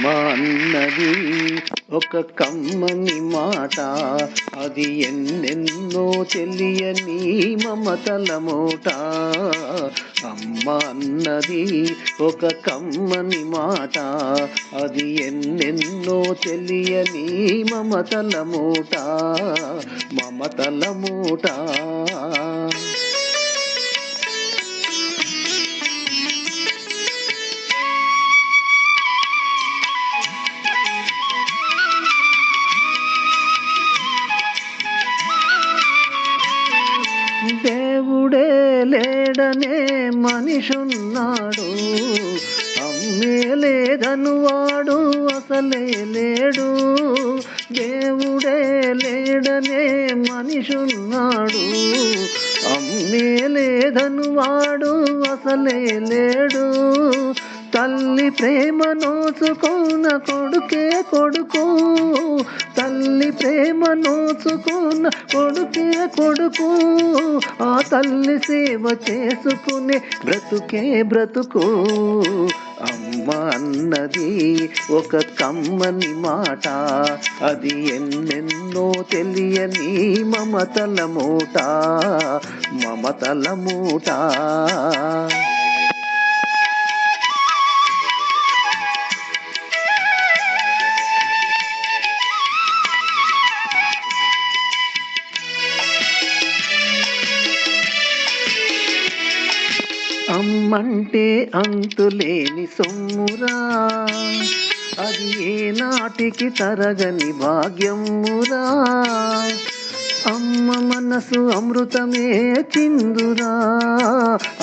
అన్నది ఒక కమ్మని మాట, అది ఎన్నెన్నో తెలియని మమతల మూట. అమ్మ అన్నది ఒక కమ్మని మాట, అది ఎన్నెన్నో తెలియని మమతల మూట, మమతల మూట. దేవుడే లేడనే మనిషున్నాడు, అమ్మే లేదనువాడు అసలే లేడు. దేవుడే లేడనే మనిషున్నాడు, అమ్మే లేదనువాడు అసలే లేడు. తల్లి ప్రేమ నోచుకున్న కొడుకే కొడుకు, తల్లి ప్రేమ నోచుకున్న కొడుకే కొడుకు. ఆ తల్లి సేవ చేసుకునే బ్రతుకే బ్రతుకు. అమ్మ అన్నది ఒక కమ్మని మాట, అది ఎన్నెన్నో తెలియని మమతల మూట, మమతల మూట. అమ్మంటే అంతులేని సొమ్మురా, అది ఏనాటికి తరగని భాగ్యమురా. అమ్మ మనసు అమృతమే చిందురా,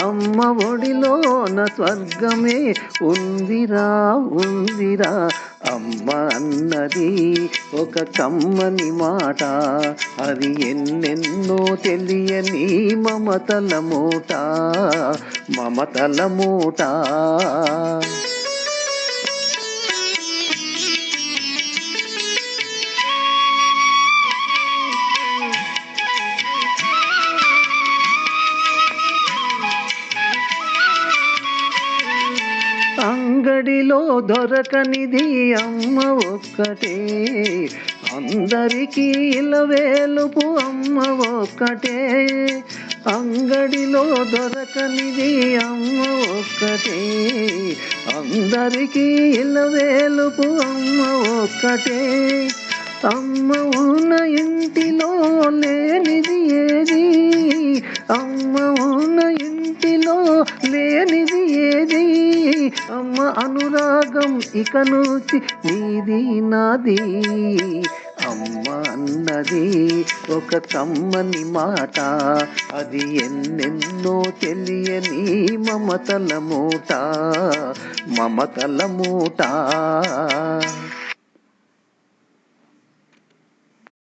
అమ్మ ఒడిలోన స్వర్గమే ఉందిరా ఉందిరా. అమ్మ అన్నది ఒక కమ్మని మాట, అది ఎన్నెన్నో తెలియని మమతల మూట, మమతల మూట. అంగడిలో దొరకనిది అమ్మ ఒక్కటే, అందరికీ ఇలవేలుపు అమ్మ ఒక్కటే. అంగడిలో దొరకనిది అమ్మ ఒక్కటే, అందరికీ ఇలవేలుపు అమ్మ ఒక్కటే. అమ్మ ఉన్న ఇంటిలో లేనిది ఏది, అమ్మ ఉన్న ఇంటిలో లేనిది ఏది. అమ్మ అనురాగం ఇక నుంచి నీది నాది. అమ్మ అన్నది ఒక కమ్మని మాట, అది ఎన్నెన్నో తెలియని మమతల మూట, మమతల మూట.